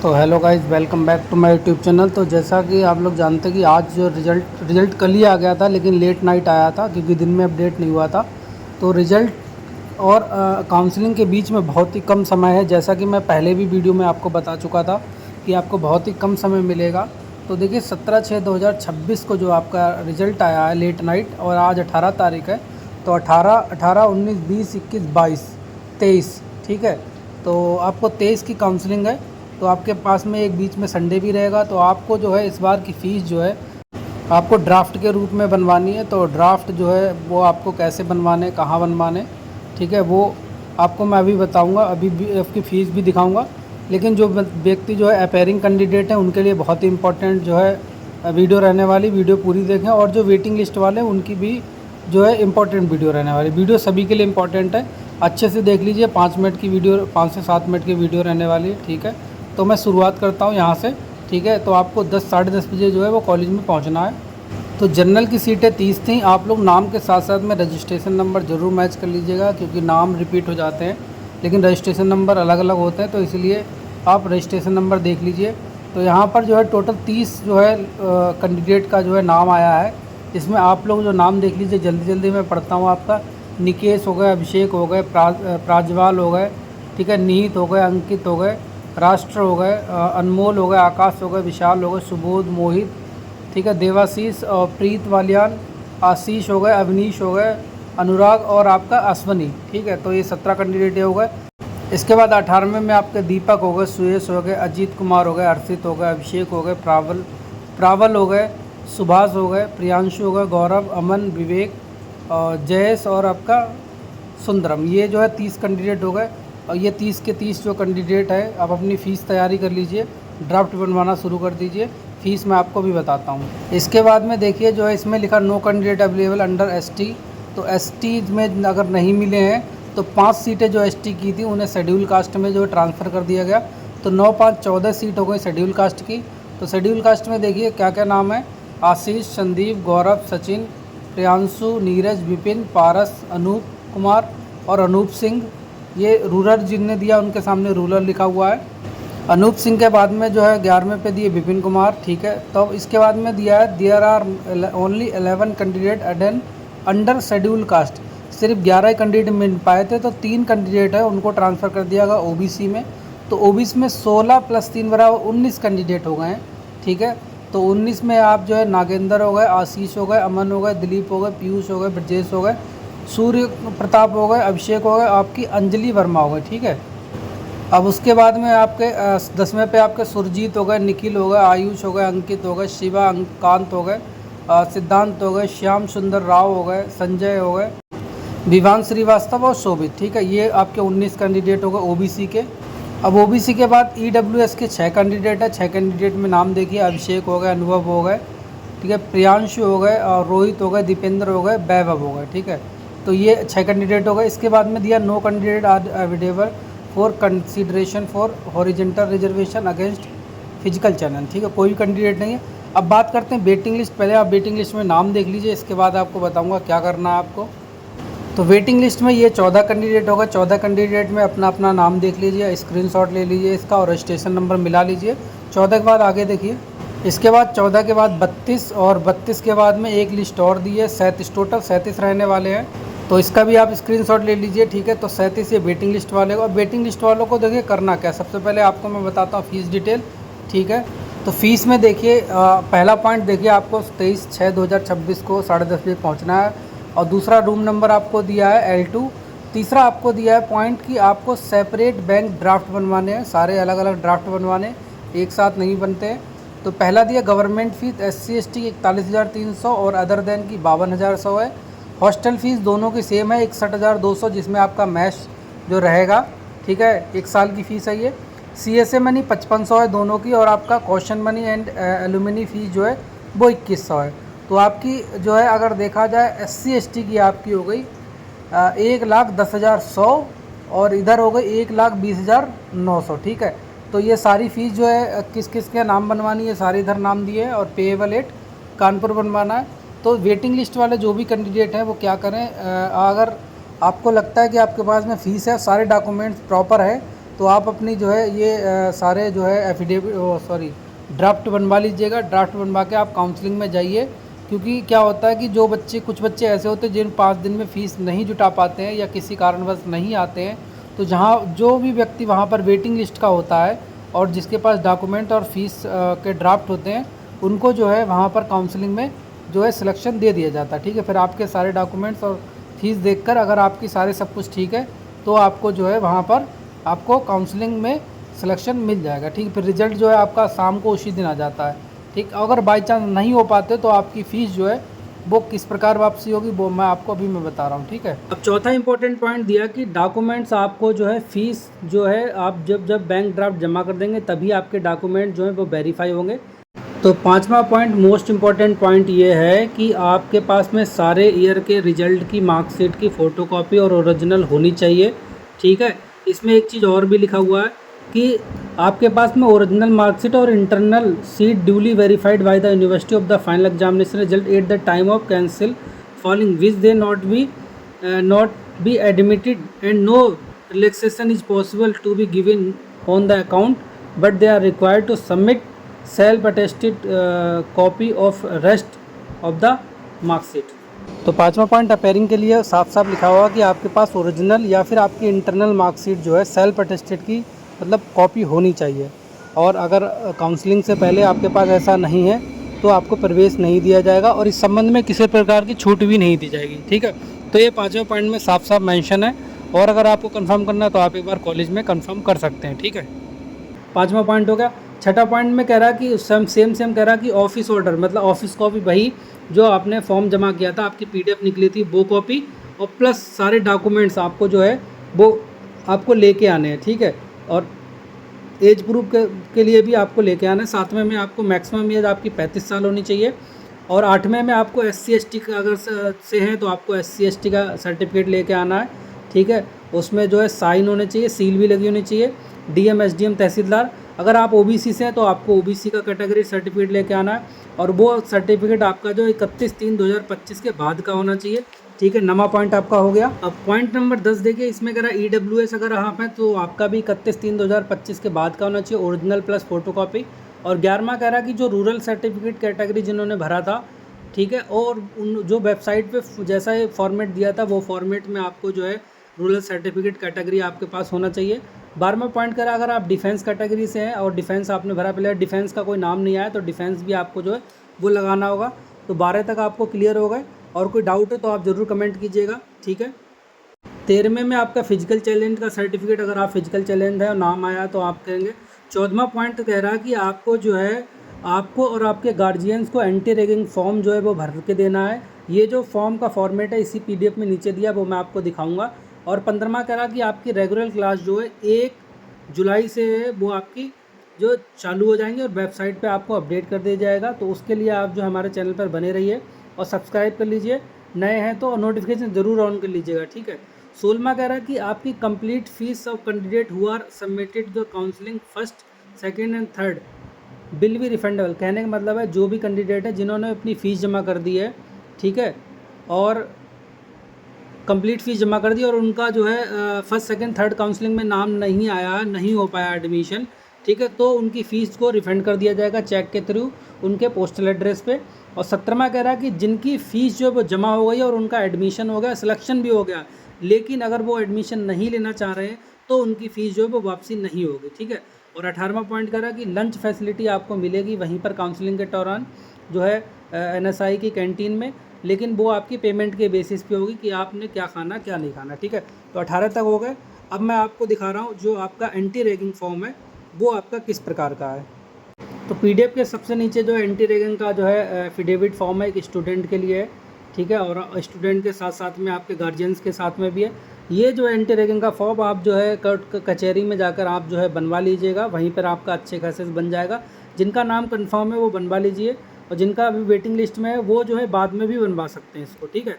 तो hello guys, welcome back to my YouTube channel. तो जैसा कि आप लोग जानते हैं कि आज जो रिज़ल्ट कल ही आ गया था, लेकिन लेट नाइट आया था क्योंकि दिन में अपडेट नहीं हुआ था। तो रिज़ल्ट और काउंसलिंग के बीच में बहुत ही कम समय है, जैसा कि मैं पहले भी वीडियो में आपको बता चुका था कि आपको बहुत ही कम समय मिलेगा। तो देखिए 17/6/2026 को जो आपका रिज़ल्ट आया है लेट नाइट, और आज 18 तारीख है। तो 18, 19, 20, 21, 22, 23, ठीक है। तो आपको 23 की काउंसलिंग है। तो आपके पास में एक बीच में संडे भी रहेगा। तो आपको जो है इस बार की फ़ीस जो है आपको ड्राफ्ट के रूप में बनवानी है। तो ड्राफ्ट जो है वो आपको कैसे बनवाने, कहाँ बनवाने, ठीक है, वो आपको मैं अभी बताऊंगा। अभी भी आपकी फ़ीस भी दिखाऊंगा। लेकिन जो व्यक्ति जो है अपेयरिंग कैंडिडेट हैं उनके लिए बहुत ही इंपॉर्टेंट जो है वीडियो रहने वाली, वीडियो पूरी देखें। और जो वेटिंग लिस्ट वाले हैं उनकी भी जो है इंपॉर्टेंट वीडियो रहने वाली। वीडियो सभी के लिए इंपॉर्टेंट है, अच्छे से देख लीजिए। 5 मिनट की वीडियो, 5 से 7 मिनट की वीडियो रहने वाली है, ठीक है। तो मैं शुरुआत करता हूँ यहाँ से, ठीक है। तो आपको 10 साढ़े 10 बजे जो है वो कॉलेज में पहुँचना है। तो जनरल की सीटें 30 थी। आप लोग नाम के साथ साथ में रजिस्ट्रेशन नंबर ज़रूर मैच कर लीजिएगा, क्योंकि नाम रिपीट हो जाते हैं लेकिन रजिस्ट्रेशन नंबर अलग अलग होते हैं। तो इसलिए आप रजिस्ट्रेशन नंबर देख लीजिए। तो यहाँ पर जो है टोटल 30 जो है कैंडिडेट का जो है नाम आया है। इसमें आप लोग जो नाम देख लीजिए, जल्दी जल्दी मैं पढ़ता हूँ आपका। निकेश हो गए, अभिषेक हो गए, प्राजवाल हो गए, ठीक है, निहित हो गए, अंकित हो गए, राष्ट्र हो गए, अनमोल हो गए, आकाश हो गए, विशाल हो गए, सुबोध, मोहित, ठीक है, देवाशीष और प्रीत वालियान, आशीष हो गए, अवनीश हो गए, अनुराग और आपका अश्वनी, ठीक है। तो ये 17 कैंडिडेट हो गए। इसके बाद 18वें में आपके दीपक हो गए, सुयश हो गए, अजीत कुमार हो गए, अर्षित हो गए, अभिषेक हो गए, प्रावल हो गए, सुभाष हो गए, प्रियांशु हो गए, गौरव, अमन, विवेक, जयेश और आपका सुंदरम। ये जो है 30 कैंडिडेट हो गए। और ये 30 के 30 जो कैंडिडेट है, आप अपनी फ़ीस तैयारी कर लीजिए, ड्राफ्ट बनवाना शुरू कर दीजिए। फ़ीस मैं आपको भी बताता हूँ। इसके बाद में देखिए जो है इसमें लिखा no candidate available under ST. तो एसटी में अगर नहीं मिले हैं तो 5 सीटें जो एसटी की थी उन्हें शेड्यूल कास्ट में जो है ट्रांसफ़र कर दिया गया। तो 9, 5, 14 सीट हो गई शेड्यूल कास्ट की। तो शेड्यूल कास्ट में देखिए क्या क्या नाम है: आशीष, संदीप, गौरव, सचिन, प्रियांशु, नीरज, विपिन, पारस, अनूप कुमार और अनूप सिंह। ये रूरल जिनने दिया उनके सामने रूरल लिखा हुआ है। अनूप सिंह के बाद में जो है 11वें पे दिए विपिन कुमार, ठीक है। तो इसके बाद में दिया है देयर आर ओनली 11 कैंडिडेट अडेन अंडर शेड्यूल कास्ट। सिर्फ 11 कैंडिडेट मिल पाए थे, तो 3 कैंडिडेट है उनको ट्रांसफ़र कर दिया गया ओबीसी में। तो ओबीसी में 16 + 3 = 19 कैंडिडेट हो गए हैं, ठीक है। तो 19 में आप जो है नागेंद्र हो गए, आशीष हो गए, अमन हो गए, दिलीप हो गए, पीयूष हो गए, ब्रजेश हो गए, सूर्य प्रताप हो गए, अभिषेक हो गए, आपकी अंजलि वर्मा हो गए, ठीक है। अब उसके बाद में आपके 10वें पे आपके सुरजीत हो गए, निखिल हो गए, आयुष हो गए, अंकित हो गए, शिवा, कांत हो गए, सिद्धांत हो गए, श्याम सुंदर राव हो गए, संजय हो गए, विवान श्रीवास्तव और शोभित, ठीक है। ये आपके 19 कैंडिडेट हो गए ओबीसी के। अब ओबीसी के बाद ईडब्ल्यूएस के 6 कैंडिडेट है। 6 कैंडिडेट में नाम देखिए: अभिषेक हो गए, अनुभव हो गए, ठीक है, प्रियांशु हो गए, और रोहित हो गए, दीपेंद्र हो गए, वैभव हो गए, ठीक है। तो ये 6 कैंडिडेट हो गए। इसके बाद में दिया no candidate are available for consideration for horizontal reservation against physical channel, ठीक है, कोई भी कैंडिडेट नहीं है। अब बात करते हैं वेटिंग लिस्ट। पहले आप वेटिंग लिस्ट में नाम देख लीजिए, इसके बाद आपको बताऊंगा क्या करना है आपको। तो वेटिंग लिस्ट में ये 14 कैंडिडेट होगा। 14 कैंडिडेट में अपना अपना नाम देख लीजिए, स्क्रीनशॉट ले लीजिए इसका और रजिस्ट्रेशन नंबर मिला लीजिए। 14 के बाद आगे देखिए। इसके बाद 14 के बाद 32 और 32 के बाद में एक लिस्ट और दी है, 37, टोटल 37 रहने वाले हैं। तो इसका भी आप स्क्रीनशॉट ले लीजिए, ठीक है। तो 37 ये वेटिंग लिस्ट वाले को। और वेटिंग लिस्ट वालों को देखिए करना क्या, सबसे पहले आपको मैं बताता हूँ फ़ीस डिटेल, ठीक है। तो फ़ीस में देखिए पहला पॉइंट देखिए, आपको 23/6/2026 को 10:30 बजे पहुँचना है। और दूसरा रूम नंबर आपको दिया है L2। तीसरा आपको दिया है पॉइंट कि आपको सेपरेट बैंक ड्राफ्ट बनवाने हैं, सारे अलग अलग ड्राफ्ट बनवाने, एक साथ नहीं बनते हैं। तो पहला दिया गवर्नमेंट फ़ीस SC ST की 41,300 और अदर देन की 52,100 है। हॉस्टल फ़ीस दोनों की सेम है 61,200, जिसमें आपका मैश जो रहेगा, ठीक है, 1 साल की फ़ीस है ये। CSA मनी 5500 है दोनों की, और आपका caution money and alumni fees जो है वो 2100 है। तो आपकी जो है अगर देखा जाए SC ST की आपकी हो गई 1,10,100 और इधर हो गई 1,20,900, ठीक है। तो ये सारी फ़ीस जो है किस किस के नाम बनवानी है, सारे इधर नाम दिए हैं। और पेएबल एट कानपुर बनवाना है। तो वेटिंग लिस्ट वाले जो भी कैंडिडेट हैं वो क्या करें, अगर आपको लगता है कि आपके पास में फ़ीस है, सारे डॉक्यूमेंट्स प्रॉपर है, तो आप अपनी जो है ये सारे जो है एफिडेविट ड्राफ्ट बनवा लीजिएगा। ड्राफ्ट बनवा के आप काउंसलिंग में जाइए, क्योंकि क्या होता है कि कुछ बच्चे ऐसे होते हैं जिन 5 दिन में फ़ीस नहीं जुटा पाते हैं या किसी कारणवश नहीं आते हैं, तो जो भी व्यक्ति वहाँ पर वेटिंग लिस्ट का होता है और जिसके पास डॉक्यूमेंट और फीस के ड्राफ्ट होते हैं, उनको जो है वहाँ पर काउंसलिंग में जो है सिलेक्शन दे दिया जाता है। ठीक है, फिर आपके सारे डॉक्यूमेंट्स और फीस देखकर अगर आपकी सारे सब कुछ ठीक है तो आपको जो है वहाँ पर आपको काउंसलिंग में सिलेक्शन मिल जाएगा। ठीक है, फिर रिज़ल्ट जो है आपका शाम को उसी दिन आ जाता है। ठीक, अगर बाई चांस नहीं हो पाते तो आपकी फ़ीस जो है वो किस प्रकार वापसी होगी वो मैं आपको अभी मैं बता रहा हूँ। ठीक है, अब चौथा इंपॉर्टेंट पॉइंट दिया कि डॉक्यूमेंट्स आपको जो है फ़ीस जो है आप जब बैंक ड्राफ्ट जमा कर देंगे तभी आपके डॉक्यूमेंट जो है वो वेरीफाई होंगे। तो पांचवा पॉइंट मोस्ट इम्पॉर्टेंट पॉइंट ये है कि आपके पास में सारे ईयर के रिजल्ट की मार्कशीट की फ़ोटोकॉपी और ओरिजिनल होनी चाहिए। ठीक है, इसमें एक चीज़ और भी लिखा हुआ है कि आपके पास में ओरिजिनल मार्कशीट और internal sheet duly verified by the university of the final examination result at the time of cancel following which they not be admitted and no relaxation is possible to be given on the account but they are required to submit self attested copy of rest of the marksheet. तो पांचवा point appearing के लिए साफ साफ लिखा हुआ कि आपके पास ओरिजिनल या फिर आपकी इंटरनल मार्कशीट जो है सेल्फ अटेस्टेड की मतलब कॉपी होनी चाहिए। और अगर काउंसलिंग से पहले आपके पास ऐसा नहीं है तो आपको प्रवेश नहीं दिया जाएगा और इस संबंध में किसी प्रकार की छूट भी नहीं दी जाएगी। ठीक है, तो ये पाँचवें पॉइंट में साफ साफ मेंशन है और अगर आपको कंफर्म करना है तो आप एक बार कॉलेज में कंफर्म कर सकते हैं। ठीक है, पाँचवा पॉइंट हो गया। छठा पॉइंट में कह रहा कि सेम कह रहा कि ऑफिस ऑर्डर मतलब ऑफिस कॉपी वही जो आपने फॉर्म जमा किया था, आपकी PDF निकली थी वो कॉपी और प्लस सारे डॉक्यूमेंट्स आपको जो है वो आपको लेके आने हैं। ठीक है, और एज प्रूफ के लिए भी आपको लेके आना है। सातवें में आपको मैक्सिमम एज आपकी 35 साल होनी चाहिए और आठवें में आपको SC ST का अगर से हैं तो आपको SC ST का सर्टिफिकेट लेके आना है। ठीक है, उसमें जो है साइन होने चाहिए, सील भी लगी होनी चाहिए, DM SDM तहसीलदार। अगर आप OBC से हैं तो आपको OBC का कैटेगरी सर्टिफिकेट लेके आना है और वो सर्टिफिकेट आपका जो 31/3/2025 के बाद का होना चाहिए। ठीक है, नवा पॉइंट आपका हो गया। अब पॉइंट नंबर 10 देखिए, इसमें कह रहा है EWS अगर आप हैं तो आपका भी 31/3/2025 के बाद का होना चाहिए, ओरिजिनल प्लस फोटोकॉपी। और 11वां कह रहा है कि जो रूरल सर्टिफिकेट कैटेगरी जिन्होंने भरा था, ठीक है, और उन जो वेबसाइट पे जैसा ये फॉर्मेट दिया था वो फॉर्मेट में आपको जो है रूरल सर्टिफिकेट कैटेगरी आपके पास होना चाहिए। 12वां पॉइंट करा अगर आप डिफेंस कैटेगरी से हैं और डिफेंस आपने भरा, पहले डिफेंस का कोई नाम नहीं आया तो डिफेंस भी आपको जो है वो लगाना होगा। तो 12 तक आपको क्लियर हो गए और कोई डाउट है तो आप ज़रूर कमेंट कीजिएगा। ठीक है, 13वें में आपका फिजिकल चैलेंज का सर्टिफिकेट अगर आप फिजिकल चैलेंज है और नाम आया तो आप कहेंगे। 14वां पॉइंट कह रहा है कि आपको जो है आपको और आपके गार्जियंस को एंटी रैगिंग फॉर्म जो है वो भर के देना है। ये जो फॉर्म का फॉर्मेट है इसी PDF में नीचे दिया वो मैं आपको दिखाऊंगा। और 15वां कह रहा कि आपकी रेगुलर क्लास जो है 1 जुलाई से वो आपकी जो चालू हो जाएंगे और वेबसाइट पे आपको अपडेट कर दिया जाएगा। तो उसके लिए आप जो हमारे चैनल पर बने रहिए और सब्सक्राइब कर लीजिए, नए हैं तो नोटिफिकेशन ज़रूर ऑन कर लीजिएगा। ठीक है, 16वां कह रहा है कि आपकी complete fees of candidate who are submitted the counselling first second and third bill भी रिफंडेबल। कहने का मतलब है जो भी कैंडिडेट है जिन्होंने अपनी फ़ीस जमा कर दी है, ठीक है, और कंप्लीट फ़ीस जमा कर दी और उनका जो है फर्स्ट सेकंड थर्ड काउंसलिंग में नाम नहीं आया, नहीं हो पाया एडमिशन, ठीक है, तो उनकी फ़ीस को रिफ़ंड कर दिया जाएगा चेक के थ्रू उनके पोस्टल एड्रेस पे। और 17वां कह रहा है कि जिनकी फ़ीस जो है वो जमा हो गई और उनका एडमिशन हो गया, सिलेक्शन भी हो गया, लेकिन अगर वो एडमिशन नहीं लेना चाह रहे हैं तो उनकी फ़ीस जो है वो वापसी नहीं होगी। ठीक है, और 18वां पॉइंट कह रहा है कि लंच फैसिलिटी आपको मिलेगी वहीं पर काउंसलिंग के दौरान जो है NSI की कैंटीन में, लेकिन वो आपकी पेमेंट के बेसिस पे होगी कि आपने क्या खाना क्या नहीं खाना। ठीक है, तो 18 तक हो गए। अब मैं आपको दिखा रहा हूँ जो आपका एंटी रैगिंग फॉर्म है वो आपका किस प्रकार का है। तो PDF के सबसे नीचे जो एंटी रैगिंग का जो है एफिडेविट फॉर्म है एक स्टूडेंट के लिए है। ठीक है, और स्टूडेंट के साथ साथ में आपके गार्जियंस के साथ में भी है। ये जो एंटी रैगिंग का फॉर्म आप जो है कचहरी में जाकर आप जो है बनवा लीजिएगा, वहीं पर आपका अच्छे खासे बन जाएगा। जिनका नाम कंफर्म है वो बनवा लीजिए और जिनका अभी वेटिंग लिस्ट में है वो जो है बाद में भी बनवा सकते हैं इसको। ठीक है।